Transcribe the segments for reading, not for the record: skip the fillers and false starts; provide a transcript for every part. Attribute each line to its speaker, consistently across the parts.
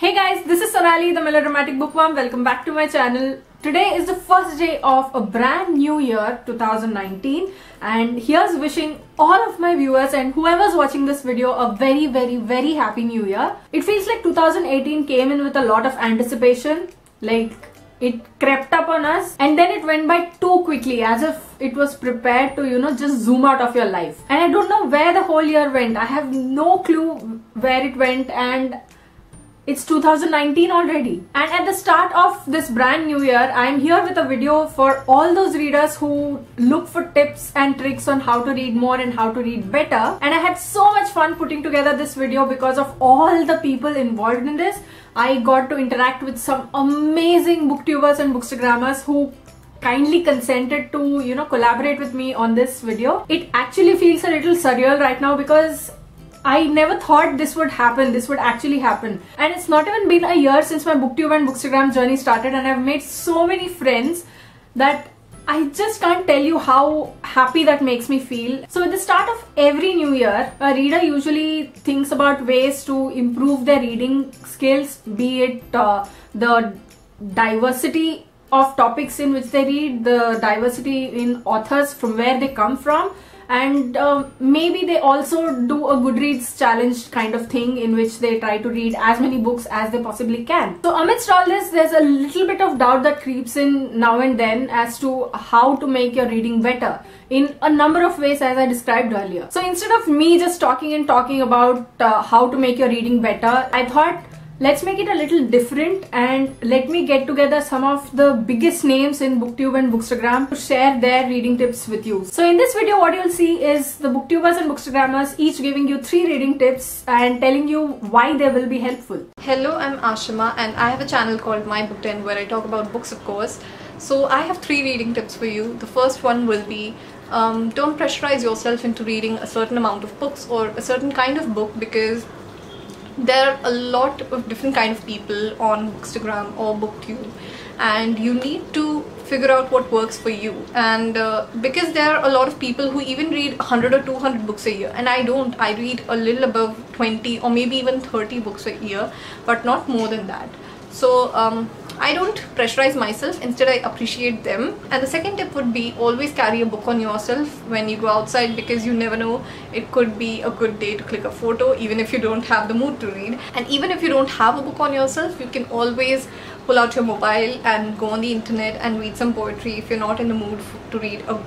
Speaker 1: Hey guys, this is Sonali, the Melodramatic Bookworm. Welcome back to my channel. Today is the first day of a brand new year, 2019, and here's wishing all of my viewers and whoever's watching this video a very happy new year. It feels like 2018 came in with a lot of anticipation, like it crept up on us and then it went by too quickly, as if it was prepared to, just zoom out of your life. And I don't know where the whole year went. I have no clue where it went, and it's 2019 already. And at the start of this brand new year, I'm here with a video for all those readers who look for tips and tricks on how to read more and how to read better. And I had so much fun putting together this video because of all the people involved in this. I got to interact with some amazing booktubers and bookstagrammers who kindly consented to, collaborate with me on this video. It actually feels a little surreal right now because I never thought this would happen, this would actually happen. And it's not even been a year since my booktube and bookstagram journey started, and I've made so many friends that I just can't tell you how happy that makes me feel. So at the start of every new year, a reader usually thinks about ways to improve their reading skills, be it the diversity of topics in which they read, the diversity in authors from where they come from, and maybe they also do a Goodreads challenge kind of thing in which they try to read as many books as they possibly can. So amidst all this, there's a little bit of doubt that creeps in now and then as to how to make your reading better in a number of ways, as I described earlier. So instead of me just talking about how to make your reading better, I thought, let's make it a little different and let me get together some of the biggest names in booktube and bookstagram to share their reading tips with you. So in this video, what you'll see is the booktubers and bookstagrammers each giving you 3 reading tips and telling you why they will be helpful.
Speaker 2: Hello, I'm Aashima and I have a channel called My Book 10 where I talk about books, of course. So I have 3 reading tips for you. The first one will be don't pressurize yourself into reading a certain amount of books or a certain kind of book, because there are a lot of different kind of people on Bookstagram or Booktube, and you need to figure out what works for you. And because there are a lot of people who even read 100 or 200 books a year, and I don't. I read a little above 20 or maybe even 30 books a year, but not more than that. So I don't pressurize myself, instead I appreciate them. And the second tip would be always carry a book on yourself when you go outside, because you never know, it could be a good day to click a photo even if you don't have the mood to read. And even if you don't have a book on yourself, you can always pull out your mobile and go on the internet and read some poetry if you're not in the mood to read a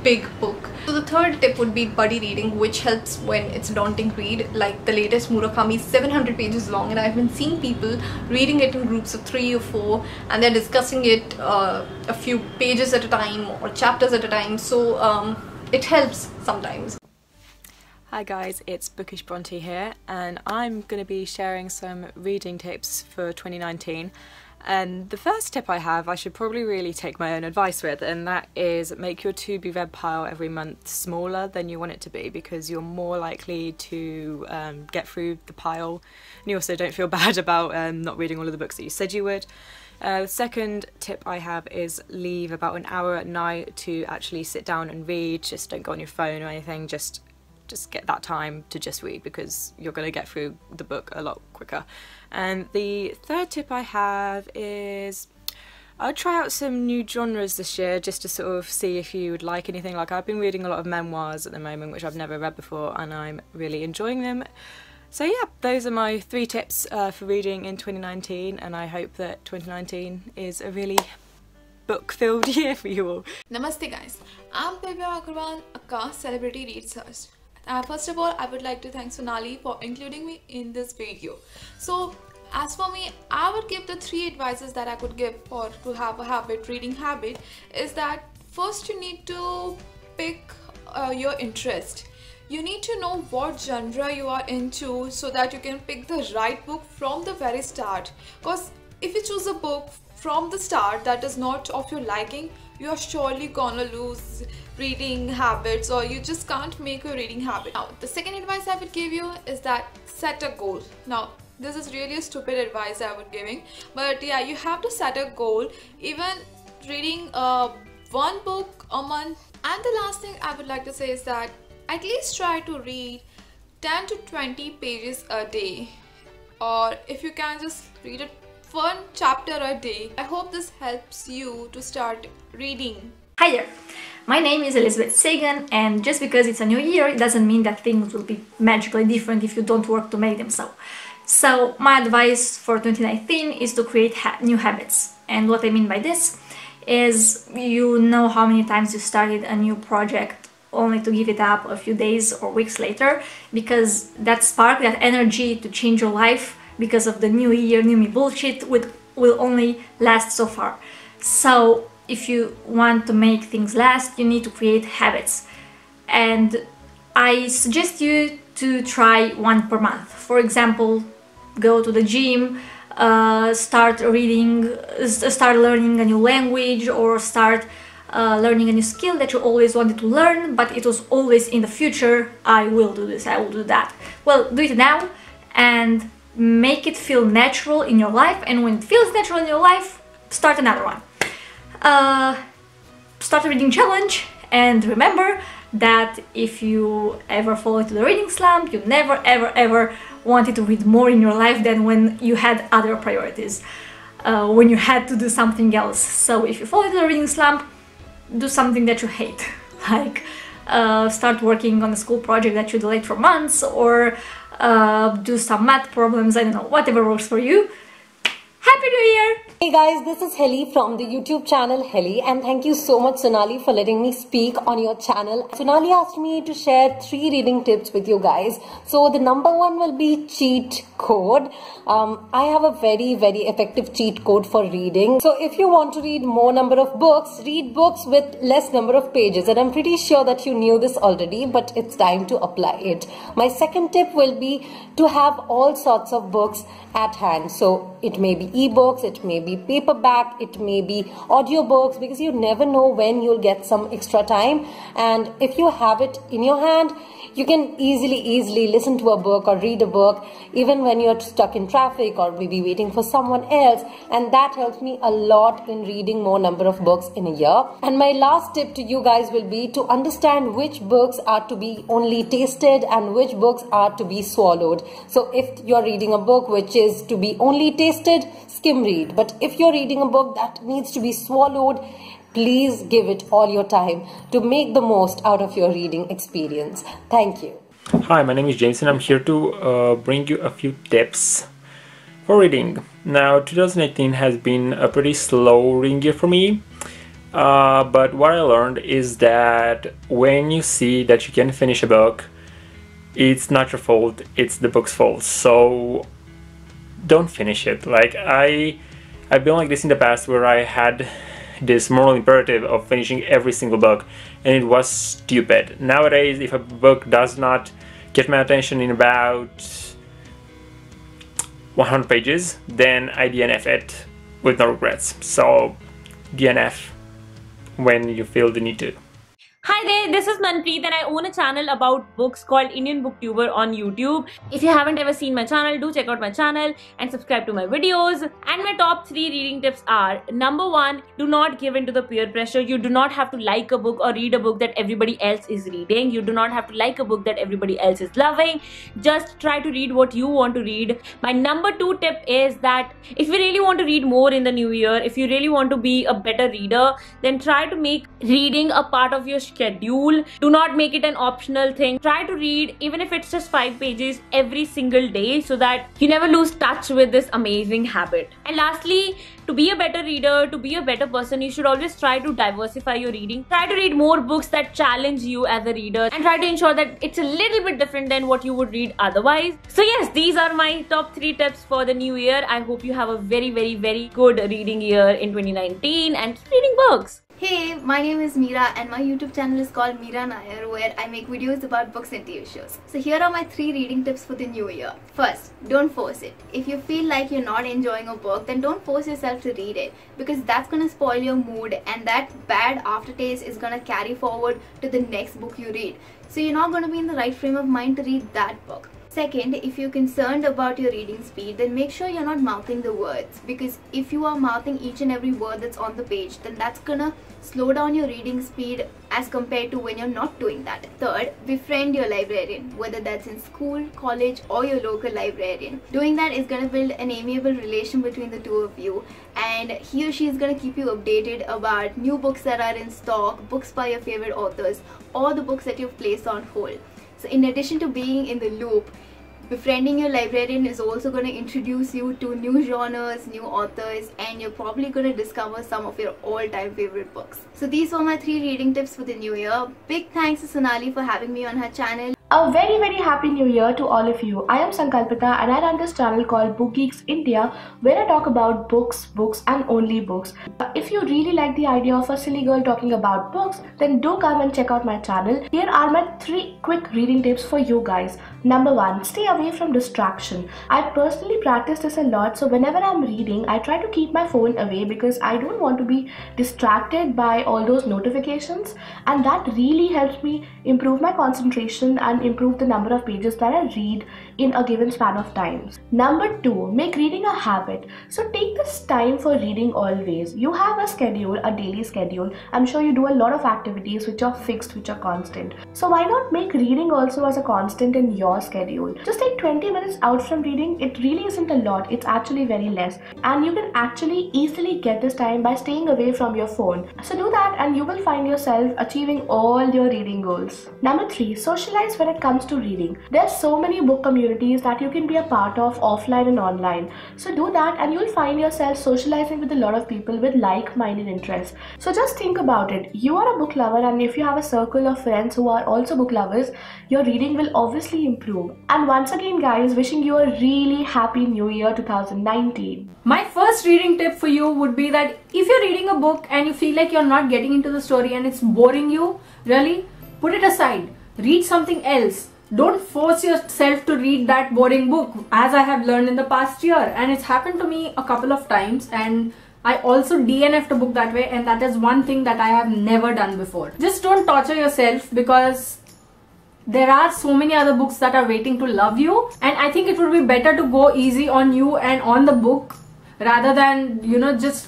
Speaker 2: big book. So the third tip would be buddy reading, which helps when it's a daunting read. Like the latest Murakami is 700 pages long, and I've been seeing people reading it in groups of 3 or 4, and they're discussing it a few pages at a time or chapters at a time. So it helps sometimes.
Speaker 3: Hi guys, it's Bookish Bronte here, and I'm going to be sharing some reading tips for 2019. And the first tip I have, I should probably really take my own advice with, and that is make your to be read pile every month smaller than you want it to be, because you're more likely to get through the pile, and you also don't feel bad about not reading all of the books that you said you would. The second tip I have is leave about an hour at night to actually sit down and read. Just don't go on your phone or anything, just get that time to just read, because you're going to get through the book a lot quicker. And the third tip I have is I'll try out some new genres this year, just to sort of see if you would like anything. Like, I've been reading a lot of memoirs at the moment, which I've never read before, and I'm really enjoying them. So yeah, those are my 3 tips for reading in 2019, and I hope that 2019 is a really book-filled year for you all.
Speaker 4: Namaste guys, I'm Divya Agrawal, a cast celebrity research. First of all, I would like to thank Sonali for including me in this video. So as for me, I would give the 3 advices that I could give for to have a reading habit is that first you need to pick your interest. You need to know what genre you are into so that you can pick the right book from the very start. Because if you choose a book from the start that is not of your liking, you are surely gonna lose reading habits, or you just can't make a reading habit. Now, the second advice I would give you is that set a goal. Now, this is really a stupid advice I would giving, but yeah, you have to set a goal, even reading 1 book a month. And the last thing I would like to say is that at least try to read 10 to 20 pages a day. or if you can just read a one chapter a day. I hope this helps you to start reading.
Speaker 5: Hi there, my name is Elizabeth Sagan, and just because it's a new year, it doesn't mean that things will be magically different if you don't work to make them so. So my advice for 2019 is to create new habits. And what I mean by this is, you know how many times you started a new project only to give it up a few days or weeks later, because that spark, that energy to change your life because of the new year, new me bullshit will only last so far. So if you want to make things last, you need to create habits. And I suggest you to try one per month. For example, go to the gym, start reading, start learning a new language, or start learning a new skill that you always wanted to learn, but it was always in the future. I will do this, I will do that. Well, do it now and make it feel natural in your life, and when it feels natural in your life, start another one. Start a reading challenge, and remember that if you ever fall into the reading slump, you never ever wanted to read more in your life than when you had other priorities, when you had to do something else. So if you fall into the reading slump, do something that you hate, like start working on a school project that you delayed for months, or do some math problems, I don't know, whatever works for you. Happy New Year!
Speaker 6: Hey guys, this is Helly from the YouTube channel Helly, and thank you so much Sonali for letting me speak on your channel. Sonali asked me to share 3 reading tips with you guys. So the number 1 will be cheat code. I have a very effective cheat code for reading. So if you want to read more number of books, read books with less number of pages, and I'm pretty sure that you knew this already, but it's time to apply it. My second tip will be to have all sorts of books at hand. So it may be ebooks, it may be paperback, it may be audiobooks, because you never know when you'll get some extra time, and if you have it in your hand, you can easily listen to a book or read a book even when you're stuck in traffic or maybe waiting for someone else, and that helps me a lot in reading more number of books in a year. And my last tip to you guys will be to understand which books are to be only tasted and which books are to be swallowed. So if you're reading a book which is to be only tasted, skim read, but if you're reading a book that needs to be swallowed, please give it all your time to make the most out of your reading experience. Thank you.
Speaker 7: Hi, my name is James and I'm here to bring you a few tips for reading. Now, 2018 has been a pretty slow reading year for me, but what I learned is that when you see that you can finish a book, it's not your fault, it's the book's fault. So don't finish it. Like I've been like this in the past, where I had this moral imperative of finishing every single book, and it was stupid. Nowadays, if a book does not get my attention in about 100 pages, then I DNF it with no regrets. So DNF when you feel the need to.
Speaker 8: Hi there, this is Manpreet and I own a channel about books called Indian Booktuber on YouTube. If you haven't ever seen my channel, do check out my channel and subscribe to my videos. And my top 3 reading tips are: number 1, do not give in to the peer pressure. You do not have to like a book or read a book that everybody else is reading. You do not have to like a book that everybody else is loving. Just try to read what you want to read. My number 2 tip is that if you really want to read more in the new year, if you really want to be a better reader, then try to make reading a part of your schedule. Do not make it an optional thing. Try to read, even if it's just 5 pages every single day, so that you never lose touch with this amazing habit. And lastly, to be a better reader, to be a better person, you should always try to diversify your reading. Try to read more books that challenge you as a reader, and try to ensure that it's a little bit different than what you would read otherwise. So yes, these are my top 3 tips for the new year. I hope you have a very good reading year in 2019 and keep reading books.
Speaker 9: Hey, my name is Mira and my YouTube channel is called Mira Nair, where I make videos about books and TV shows. So here are my 3 reading tips for the new year. First, don't force it. If you feel like you're not enjoying a book, then don't force yourself to read it, because that's gonna spoil your mood and that bad aftertaste is gonna carry forward to the next book you read. So you're not gonna be in the right frame of mind to read that book. Second, if you're concerned about your reading speed, then make sure you're not mouthing the words, because if you are mouthing each and every word that's on the page, then that's gonna slow down your reading speed as compared to when you're not doing that. Third, befriend your librarian, whether that's in school, college, or your local librarian. Doing that is gonna build an amiable relation between the two of you, and he or she is gonna keep you updated about new books that are in stock, books by your favorite authors, or the books that you've placed on hold. So in addition to being in the loop, befriending your librarian is also going to introduce you to new genres, new authors, and you're probably going to discover some of your all-time favorite books. So these were my 3 reading tips for the new year. Big thanks to Sonali for having me on her channel.
Speaker 10: A very happy new year to all of you. I am Sankalpita and I run this channel called Book Geeks India, where I talk about books and only books. If you really like the idea of a silly girl talking about books, then do come and check out my channel. Here are my 3 quick reading tips for you guys. Number 1, stay away from distraction. I personally practice this a lot, so whenever I'm reading, I try to keep my phone away because I don't want to be distracted by all those notifications, and that really helps me improve my concentration and improve the number of pages that I read in a given span of time. Number 2, make reading a habit. So take this time for reading always. You have a schedule, a daily schedule. I'm sure you do a lot of activities which are fixed, which are constant. So why not make reading also as a constant in your schedule? Just take 20 minutes out from reading. It really isn't a lot. It's actually very less. And you can actually easily get this time by staying away from your phone. So do that and you will find yourself achieving all your reading goals. Number 3, socialize when it comes to reading. There's so many book communities that you can be a part of offline and online. So do that and you'll find yourself socializing with a lot of people with like-minded interests. So just think about it. You are a book lover, and if you have a circle of friends who are also book lovers, your reading will obviously improve. And once again guys, wishing you a really happy new year 2019.
Speaker 1: My first reading tip for you would be that if you're reading a book and you feel like you're not getting into the story and it's boring you, really, put it aside. Read something else. Don't force yourself to read that boring book, as I have learned in the past year, and it's happened to me a couple of times, and I also DNF'd a book that way, and that is one thing that I have never done before. Just don't torture yourself, because there are so many other books that are waiting to love you, and I think it would be better to go easy on you and on the book rather than, just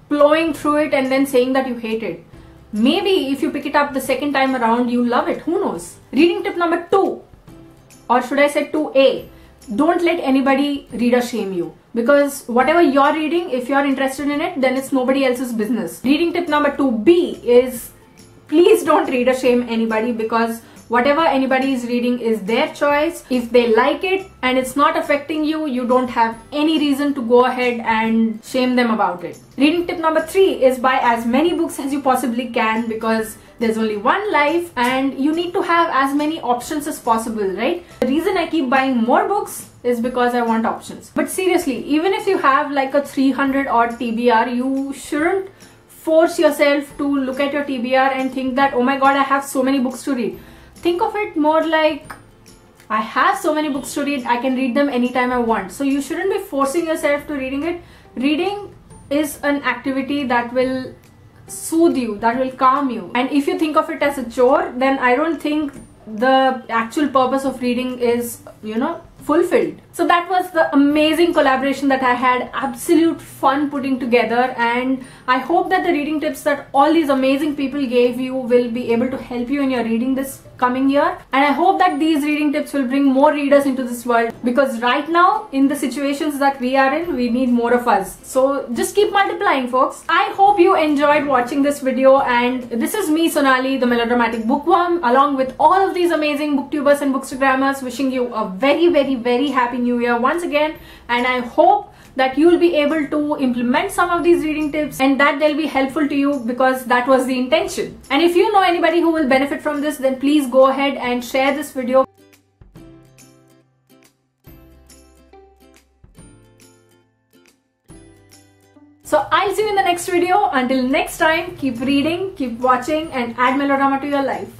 Speaker 1: plowing through it and then saying that you hate it. Maybe if you pick it up the second time around, you love it. Who knows? Reading tip number 2, or should I say 2A, don't let anybody reader shame you. Because whatever you're reading, if you're interested in it, then it's nobody else's business. Reading tip number 2B is, please don't reader shame anybody, because whatever anybody is reading is their choice. If they like it and it's not affecting you, you don't have any reason to go ahead and shame them about it. Reading tip number 3 is buy as many books as you possibly can, because there's only one life and you need to have as many options as possible, right? The reason I keep buying more books is because I want options. But seriously, even if you have like a 300 odd TBR, you shouldn't force yourself to look at your TBR and think that, oh my god, I have so many books to read. Think of it more like, I have so many books to read, I can read them anytime I want. So you shouldn't be forcing yourself to reading it. Reading is an activity that will soothe you, that will calm you. And if you think of it as a chore, then I don't think the actual purpose of reading is, fulfilled. So that was the amazing collaboration that I had. Absolute fun putting together, and I hope that the reading tips that all these amazing people gave you will be able to help you in your reading this coming year. And I hope that these reading tips will bring more readers into this world, because right now in the situations that we are in, we need more of us. So just keep multiplying, folks. I hope you enjoyed watching this video, and this is me, Sonali, the Melodramatic Bookworm, along with all of these amazing booktubers and bookstagrammers, wishing you a very happy new year once again. And I hope that you will be able to implement some of these reading tips and that they'll be helpful to you, because that was the intention. And if you know anybody who will benefit from this, then please go ahead and share this video. So I'll see you in the next video. Until next time, keep reading, keep watching, and add melodrama to your life.